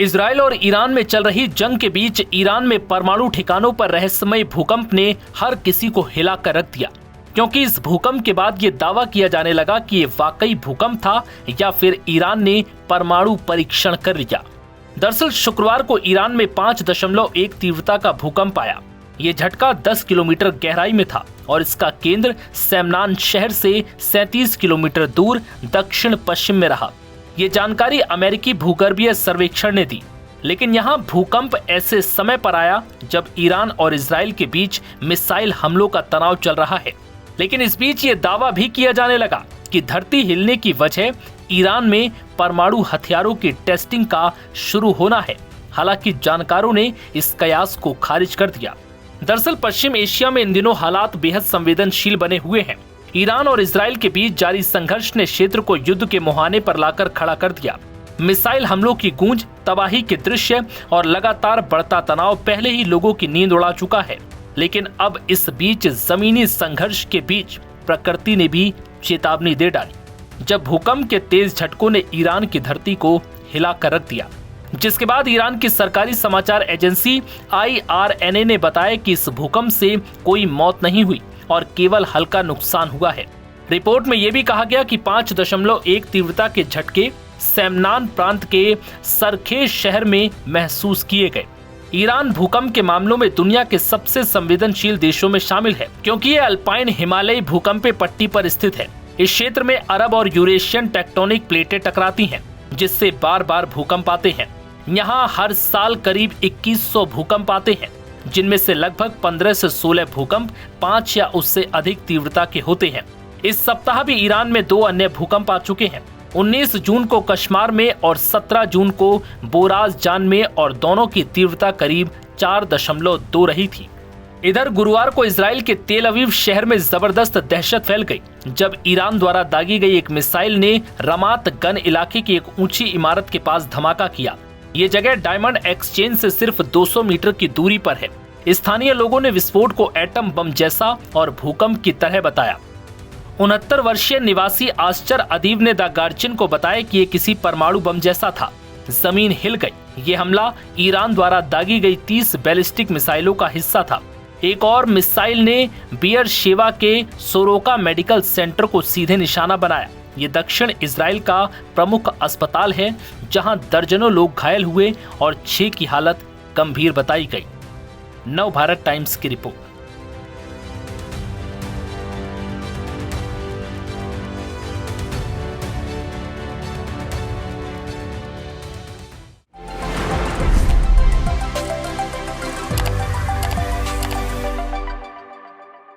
Israel और Iran में चल रही जंग के बीच ईरान में परमाणु ठिकानों पर रहस्यमय भूकंप ने हर किसी को हिलाकर रख दिया, क्योंकि इस भूकंप के बाद ये दावा किया जाने लगा कि ये वाकई भूकंप था या फिर ईरान ने परमाणु परीक्षण कर लिया। दरअसल शुक्रवार को ईरान में 5.1 तीव्रता का भूकंप आया। ये झटका 10 किलोमीटर गहराई में था और इसका केंद्र सेमनान शहर से 37 किलोमीटर दूर दक्षिण पश्चिम में रहा। ये जानकारी अमेरिकी भूगर्भीय सर्वेक्षण ने दी। लेकिन यहाँ भूकंप ऐसे समय पर आया जब ईरान और इजराइल के बीच मिसाइल हमलों का तनाव चल रहा है। लेकिन इस बीच ये दावा भी किया जाने लगा कि धरती हिलने की वजह ईरान में परमाणु हथियारों की टेस्टिंग का शुरू होना है। हालांकि जानकारों ने इस कयास को खारिज कर दिया। दरअसल पश्चिम एशिया में इन दिनों हालात बेहद संवेदनशील बने हुए हैं। ईरान और इजराइल के बीच जारी संघर्ष ने क्षेत्र को युद्ध के मुहाने पर लाकर खड़ा कर दिया। मिसाइल हमलों की गूंज, तबाही के दृश्य और लगातार बढ़ता तनाव पहले ही लोगों की नींद उड़ा चुका है। लेकिन अब इस बीच जमीनी संघर्ष के बीच प्रकृति ने भी चेतावनी दे डाली, जब भूकंप के तेज झटकों ने ईरान की धरती को हिला कर रख दिया। जिसके बाद ईरान की सरकारी समाचार एजेंसी IRNA ने बताया कि इस भूकंप से कोई मौत नहीं हुई और केवल हल्का नुकसान हुआ है। रिपोर्ट में यह भी कहा गया कि 5.1 तीव्रता के झटके सेमनान प्रांत के सरखेज शहर में महसूस किए गए। ईरान भूकंप के मामलों में दुनिया के सबसे संवेदनशील देशों में शामिल है, क्योंकि यह अल्पाइन हिमालयी भूकंपीय पट्टी पर स्थित है। इस क्षेत्र में अरब और यूरेशियन टेक्टोनिक प्लेटें टकराती हैं, जिससे बार बार भूकंप आते हैं। यहाँ हर साल करीब 2100 भूकंप आते हैं, जिनमें से लगभग 15 से 16 भूकंप 5 या उससे अधिक तीव्रता के होते हैं। इस सप्ताह भी ईरान में 2 अन्य भूकंप आ चुके हैं। 19 जून को कश्मार में और 17 जून को बोराज़जान में, और दोनों की तीव्रता करीब 4.2 रही थी। इधर गुरुवार को इजराइल के तेल अवीव शहर में जबरदस्त दहशत फैल गई, जब ईरान द्वारा दागी गई एक मिसाइल ने रमात गन इलाके की एक ऊंची इमारत के पास धमाका किया। ये जगह डायमंड एक्सचेंज से सिर्फ 200 मीटर की दूरी पर है। स्थानीय लोगों ने विस्फोट को एटम बम जैसा और भूकंप की तरह बताया। 69 वर्षीय निवासी आश्चर अदीब ने द गार्जियन को बताया कि ये किसी परमाणु बम जैसा था। जमीन हिल गई। ये हमला ईरान द्वारा दागी गई 30 बैलिस्टिक मिसाइलों का हिस्सा था। एक और मिसाइल ने बियर शेवा के सोरोका मेडिकल सेंटर को सीधे निशाना बनाया। ये दक्षिण इजराइल का प्रमुख अस्पताल है, जहां दर्जनों लोग घायल हुए और 6 की हालत गंभीर बताई गई। नव भारत टाइम्स की रिपोर्ट।